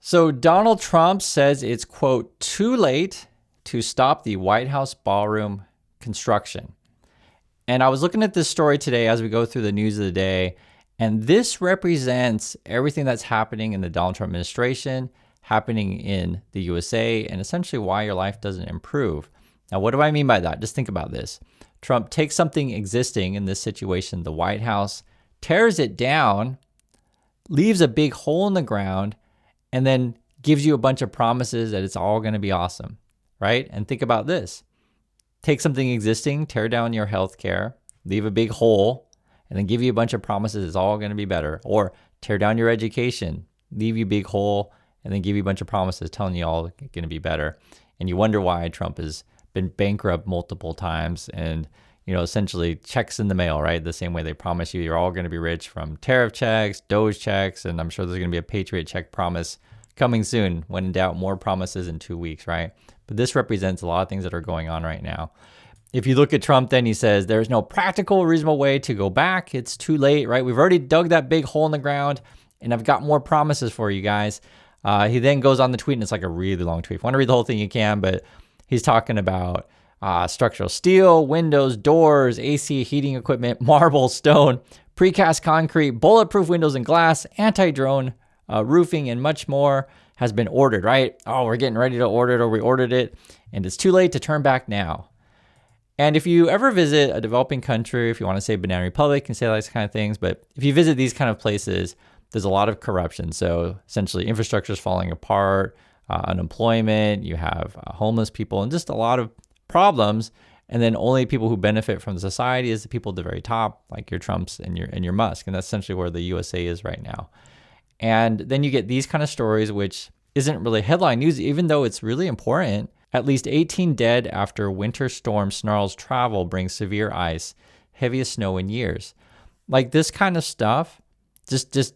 So Donald Trump says it's, quote, too late to stop the White House ballroom construction. And I was looking at this story today as we go through the news of the day, and this represents everything that's happening in the Donald Trump administration, happening in the USA, and essentially why your life doesn't improve. Now, what do I mean by that? Just think about this. Trump takes something existing in this situation, the White House, tears it down, leaves a big hole in the ground, and then gives you a bunch of promises that it's all going to be awesome, right? And think about this. Take something existing, tear down your healthcare, leave a big hole, and then give you a bunch of promises it's all going to be better. Or tear down your education, leave you a big hole, and then give you a bunch of promises telling you all going to be better. And you wonder why Trump has been bankrupt multiple times and, essentially checks in the mail, right? The same way they promise you you're all going to be rich from tariff checks, Doge checks, and I'm sure there's going to be a Patriot check promise coming soon. When in doubt, more promises in 2 weeks, right? But this represents a lot of things that are going on right now. If you look at Trump, then he says there's no practical, reasonable way to go back. It's too late, right? We've already dug that big hole in the ground, and I've got more promises for you guys. He then goes on the tweet, and it's like a really long tweet. If you want to read the whole thing, you can, but he's talking about structural steel, windows, doors, AC, heating equipment, marble, stone, precast concrete, bulletproof windows and glass, anti-drone roofing, and much more has been ordered, right? Oh, we're getting ready to order it, or we ordered it, and it's too late to turn back now. And if you ever visit a developing country, if you want to say Banana Republic, you can say those kind of things, but if you visit these kind of places, there's a lot of corruption. So essentially infrastructure is falling apart, unemployment, you have homeless people, and just a lot of problems. And then only people who benefit from the society is the people at the very top, like your Trumps and your Musk. And that's essentially where the USA is right now. And then you get these kind of stories, which isn't really headline news, even though it's really important. At least 18 dead after winter storm snarls travel brings severe ice, heaviest snow in years. Like this kind of stuff, just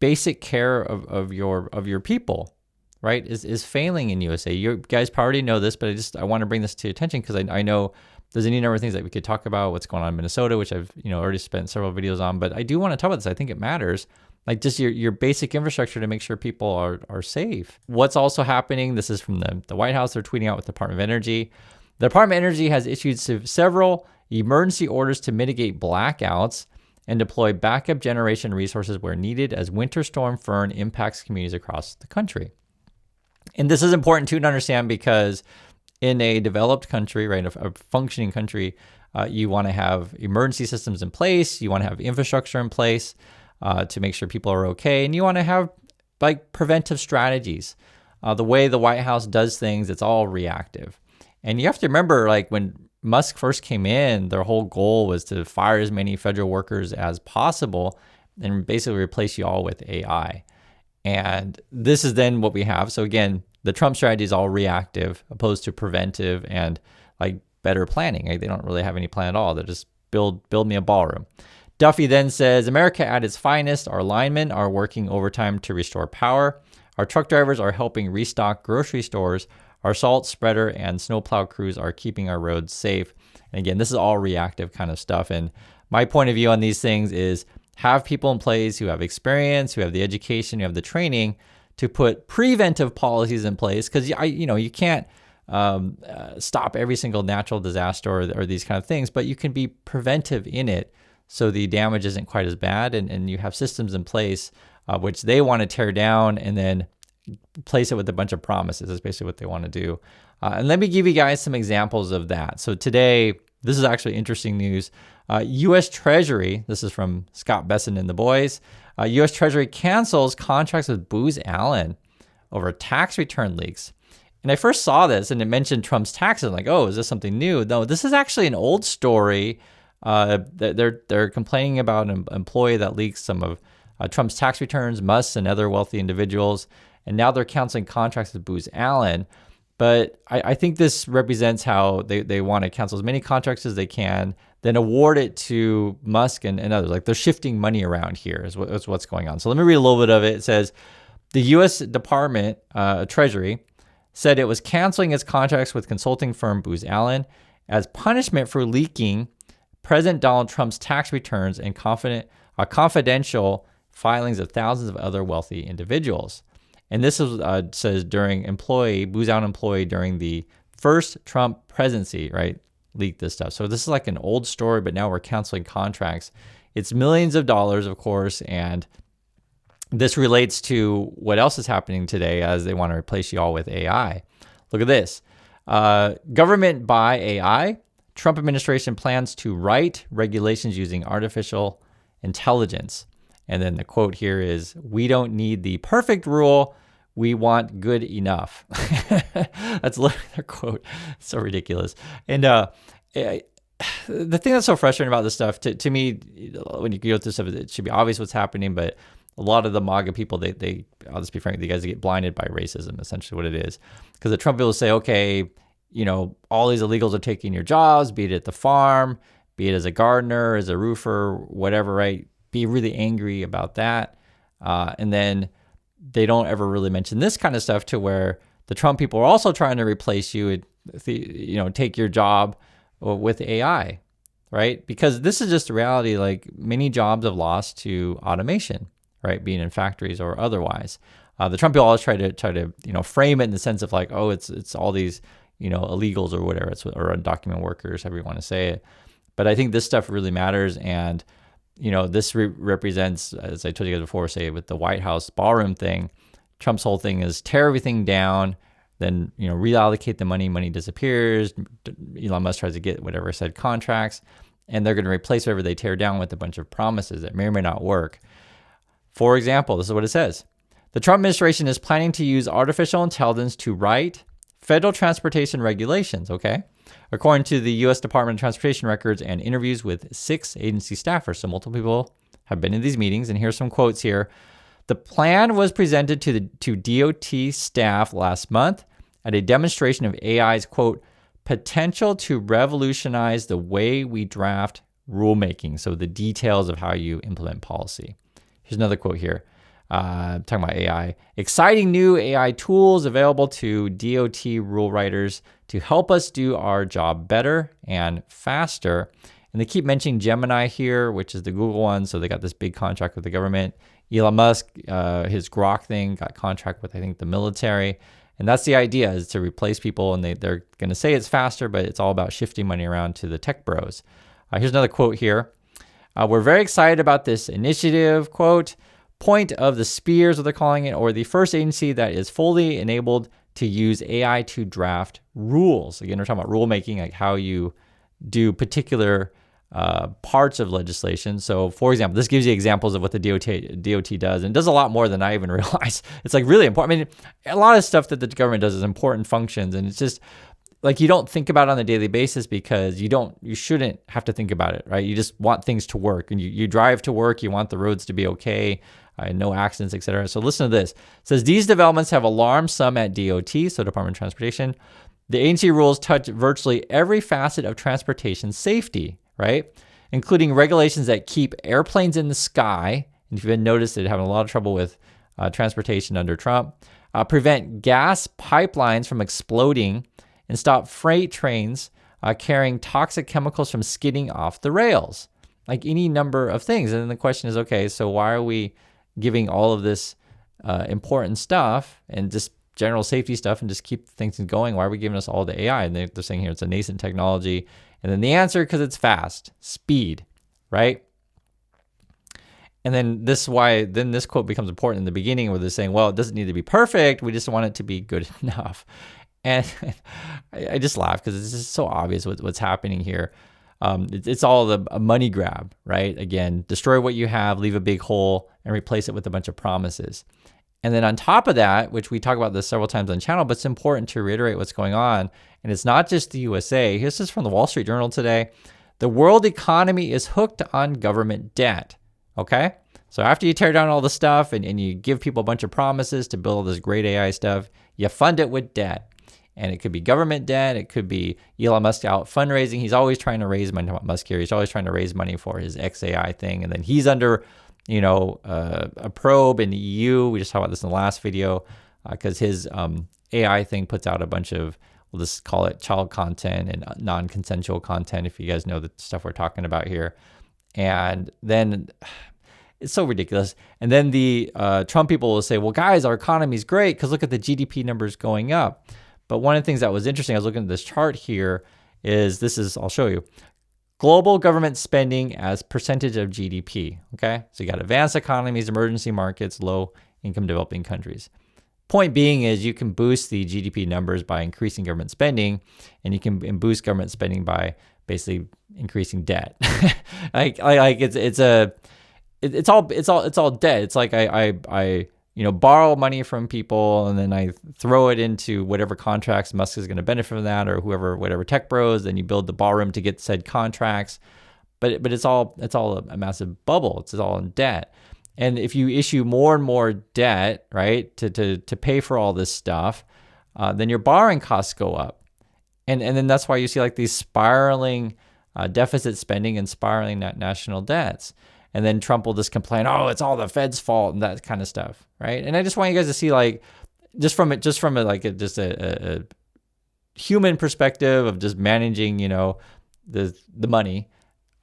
basic care of your people, right, is failing in USA. You guys probably know this, but I want to bring this to your attention because I know there's any number of things that we could talk about, what's going on in Minnesota, which I've already spent several videos on, but I do want to talk about this. I think it matters. Like just your basic infrastructure to make sure people are safe. What's also happening, this is from the White House, they're tweeting out with the Department of Energy. The Department of Energy has issued several emergency orders to mitigate blackouts and deploy backup generation resources where needed as Winter Storm Fern impacts communities across the country. And this is important too to understand because in a developed country, right, a functioning country, you want to have emergency systems in place, you want to have infrastructure in place to make sure people are okay, and you want to have like preventive strategies. The way the White House does things, it's all reactive. And you have to remember, like when Musk first came in, their whole goal was to fire as many federal workers as possible and basically replace you all with AI. And this is then what we have. So again, the Trump strategy is all reactive opposed to preventive and like better planning. They don't really have any plan at all. They just build me a ballroom. Duffy then says, America at its finest, our linemen are working overtime to restore power. Our truck drivers are helping restock grocery stores. Our salt spreader and snowplow crews are keeping our roads safe. And again, this is all reactive kind of stuff. And my point of view on these things is have people in place who have experience, who have the education, who have the training to put preventive policies in place. Because you can't stop every single natural disaster or these kind of things, but you can be preventive in it so the damage isn't quite as bad. And you have systems in place which they want to tear down and then replace it with a bunch of promises. That's basically what they want to do. And let me give you guys some examples of that. So today, this is actually interesting news. U.S. Treasury, this is from Scott Besson and the boys, U.S. Treasury cancels contracts with Booz Allen over tax return leaks. And I first saw this and it mentioned Trump's taxes. I'm like, oh, is this something new? No, this is actually an old story. They're complaining about an employee that leaks some of Trump's tax returns, Musk and other wealthy individuals. And now they're canceling contracts with Booz Allen. But I think this represents how they want to cancel as many contracts as they can, then award it to Musk and others. Like they're shifting money around here is what's going on. So let me read a little bit of it. It says, the U.S. Department Treasury said it was canceling its contracts with consulting firm Booz Allen as punishment for leaking President Donald Trump's tax returns and confidential filings of thousands of other wealthy individuals. And this is says booz out employee during the first Trump presidency, right? Leaked this stuff. So this is like an old story, but now we're canceling contracts. It's millions of dollars, of course, and this relates to what else is happening today as they want to replace you all with AI. Look at this. Government by AI. Trump administration plans to write regulations using artificial intelligence. And then the quote here is, "We don't need the perfect rule. We want good enough." That's literally their quote. It's so ridiculous. And the thing that's so frustrating about this stuff, to me, when you go through stuff, it should be obvious what's happening, but a lot of the MAGA people, I'll just be frank, you guys get blinded by racism, essentially what it is. Because the Trump people say, okay, all these illegals are taking your jobs, be it at the farm, be it as a gardener, as a roofer, whatever, right? Be really angry about that. And then they don't ever really mention this kind of stuff, to where the Trump people are also trying to replace you, take your job with AI, right? Because this is just a reality. Like, many jobs have lost to automation, right? Being in factories or otherwise. The Trump people always try to frame it in the sense of like, oh, it's all these illegals or whatever, or undocumented workers, however you want to say it. But I think this stuff really matters, and this represents, as I told you guys before, say with the White House ballroom thing, Trump's whole thing is tear everything down, then reallocate the money. Money disappears. Elon Musk tries to get whatever said contracts, and they're going to replace whatever they tear down with a bunch of promises that may or may not work. For example, this is what it says. The Trump administration is planning to use artificial intelligence to write federal transportation regulations, okay? According to the U.S. Department of Transportation records and interviews with 6 agency staffers. So multiple people have been in these meetings, and here's some quotes here. The plan was presented to DOT staff last month at a demonstration of AI's, quote, potential to revolutionize the way we draft rulemaking. So the details of how you implement policy. Here's another quote here. Talking about AI. Exciting new AI tools available to DOT rule writers to help us do our job better and faster. And they keep mentioning Gemini here, which is the Google one. So they got this big contract with the government. Elon Musk, his Grok thing, got contract with, I think, the military. And that's the idea, is to replace people. And they're going to say it's faster, but it's all about shifting money around to the tech bros. Here's another quote here. We're very excited about this initiative, quote, point of the spears, what they're calling it, or the first agency that is fully enabled to use AI to draft rules. Again, we're talking about rulemaking, like how you do particular parts of legislation. So, for example, this gives you examples of what the DOT does, and it does a lot more than I even realized. It's like really important. I mean, a lot of stuff that the government does is important functions, and it's just like you don't think about it on a daily basis because you shouldn't have to think about it, right? You just want things to work, and you drive to work, you want the roads to be okay, no accidents, etc. So listen to this. It says, these developments have alarmed some at DOT, so Department of Transportation. The agency rules touch virtually every facet of transportation safety, right? Including regulations that keep airplanes in the sky. And if you've noticed, they're having a lot of trouble with transportation under Trump. Prevent gas pipelines from exploding, and stop freight trains carrying toxic chemicals from skidding off the rails. Like any number of things. And then the question is, okay, so why are we giving all of this important stuff and just general safety stuff and just keep things going? Why are we giving us all the AI? And they're saying here it's a nascent technology. And then the answer, because it's fast, speed, right? And then this quote becomes important in the beginning, where they're saying, well, it doesn't need to be perfect. We just want it to be good enough. And I just laugh because it's just so obvious what's happening here. It's all a money grab, right? Again, destroy what you have, leave a big hole, and replace it with a bunch of promises. And then on top of that, which we talk about this several times on the channel, but it's important to reiterate what's going on. And it's not just the USA. This is from the Wall Street Journal today. The world economy is hooked on government debt, okay? So after you tear down all the stuff and you give people a bunch of promises to build all this great AI stuff, you fund it with debt. And it could be government debt. It could be Elon Musk out fundraising. He's always trying to raise money. Musk here. He's always trying to raise money for his XAI thing. And then he's under, a probe in the EU. We just talked about this in the last video because his AI thing puts out a bunch of, we'll just call it child content and non-consensual content, if you guys know the stuff we're talking about here. And then It's so ridiculous. And then the Trump people will say, well, guys, our economy's great because look at the GDP numbers going up. But one of the things that was interesting, I was looking at this chart here, I'll show you. Global government spending as percentage of GDP, okay? So you got advanced economies, emergency markets, low income developing countries. Point being is you can boost the GDP numbers by increasing government spending, and you can boost government spending by basically increasing debt. It's all debt. It's like I borrow money from people and then I throw it into whatever contracts Musk is going to benefit from that, or whatever tech bros. Then you build the ballroom to get said contracts, but it's all a massive bubble. It's all in debt. And if you issue more and more debt, right, to pay for all this stuff, then your borrowing costs go up, and then that's why you see like these spiraling deficit spending and spiraling national debts. And then Trump will just complain, oh, it's all the Fed's fault and that kind of stuff, right? And I just want you guys to see, like, just from a human perspective of just managing, the money.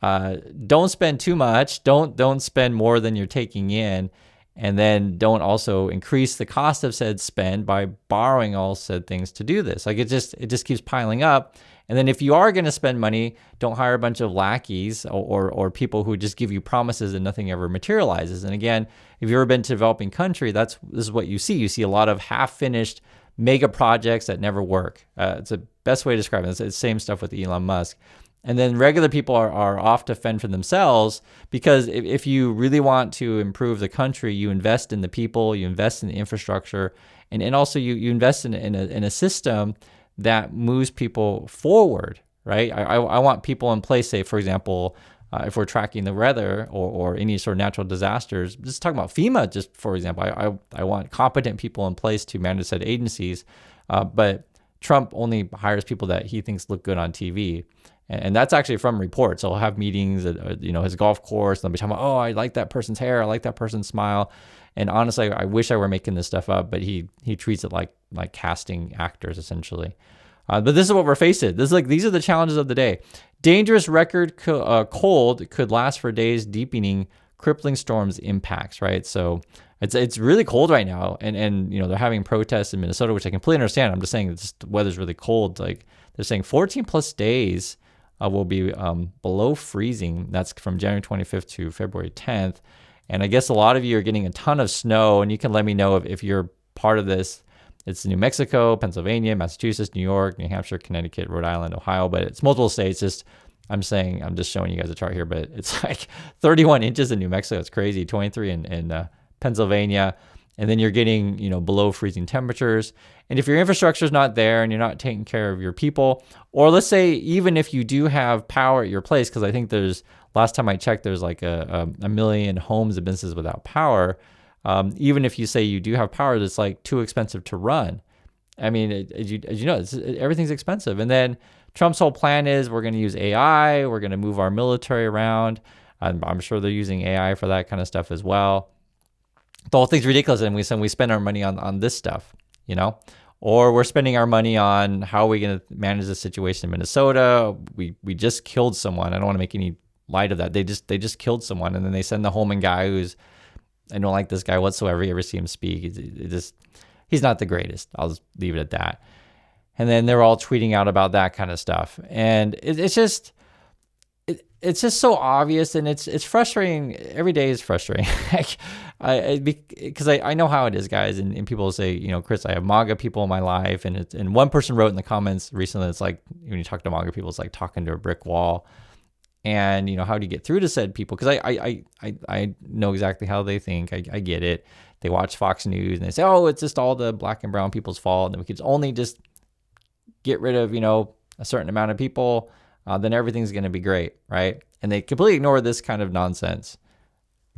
Don't spend too much. Don't spend more than you're taking in, and then don't also increase the cost of said spend by borrowing all said things to do this. Like it just keeps piling up. And then if you are going to spend money, don't hire a bunch of lackeys or people who just give you promises and nothing ever materializes. And again, if you've ever been to a developing country, this is what you see. You see a lot of half-finished mega projects that never work. It's the best way to describe it. It's the same stuff with Elon Musk. And then regular people are off to fend for themselves, because if you really want to improve the country, you invest in the people, you invest in the infrastructure, and also you invest in a system that moves people forward, right? I want people in place, say, for example, if we're tracking the weather or any sort of natural disasters, just talking about FEMA, just for example, I want competent people in place to manage said agencies, but Trump only hires people that he thinks look good on TV. And that's actually from reports. He'll have meetings at his golf course, and they'll be talking about, oh, I like that person's hair, I like that person's smile. And honestly, I wish I were making this stuff up, but he treats it like casting actors, essentially. But this is what we're facing. These are the challenges of the day. Dangerous record cold could last for days, deepening crippling storms impacts, right? So it's really cold right now, and they're having protests in Minnesota, which I completely understand. I'm just saying the weather's really cold. Like they're saying 14 plus days will be below freezing. That's from January 25th to February 10th. And I guess a lot of you are getting a ton of snow, and you can let me know if you're part of this. It's New Mexico, Pennsylvania, Massachusetts, New York, New Hampshire, Connecticut, Rhode Island, Ohio, but it's multiple states. I'm just showing you guys a chart here, but it's like 31 inches in New Mexico. It's crazy. 23 in Pennsylvania. And then you're getting, below freezing temperatures. And if your infrastructure is not there and you're not taking care of your people, or let's say even if you do have power at your place, because I think last time I checked, there's like a million homes and businesses without power. Even if you say you do have power, that's like too expensive to run. I mean, as you know, everything's expensive. And then Trump's whole plan is we're going to use AI. We're going to move our military around. I'm sure they're using AI for that kind of stuff as well. The whole thing's ridiculous, and we spend our money on this stuff, or we're spending our money on how are we going to manage the situation in Minnesota. We just killed someone. I don't want to make any light of that. They just killed someone, and then they send the Holman guy I don't like this guy whatsoever. You ever see him speak? He's not the greatest. I'll just leave it at that. And then they're all tweeting out about that kind of stuff, and it's just so obvious, and it's frustrating. Every day is frustrating. Because I know how it is, guys, and people say, Chris, I have MAGA people in my life, and one person wrote in the comments recently, it's like when you talk to MAGA people, it's like talking to a brick wall. And how do you get through to said people? Because I know exactly how they think. I get it. They watch Fox News and they say, oh, it's just all the black and brown people's fault, and we could only just get rid of a certain amount of people, then everything's going to be great, right? And they completely ignore this kind of nonsense.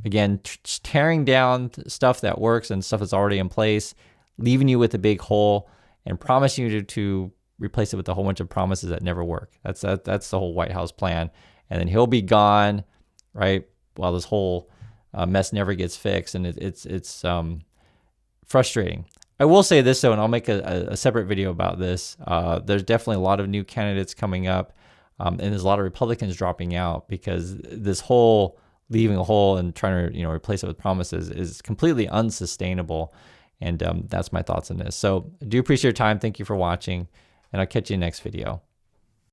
Again, tearing down stuff that works and stuff that's already in place, leaving you with a big hole, and promising you to replace it with a whole bunch of promises that never work. That's the whole White House plan. And then he'll be gone, right? While this whole mess never gets fixed, and it's frustrating. I will say this though, and I'll make a separate video about this. There's definitely a lot of new candidates coming up, and there's a lot of Republicans dropping out because this whole leaving a hole and trying to, replace it with promises is completely unsustainable. And that's my thoughts on this. So I do appreciate your time. Thank you for watching, and I'll catch you in the next video.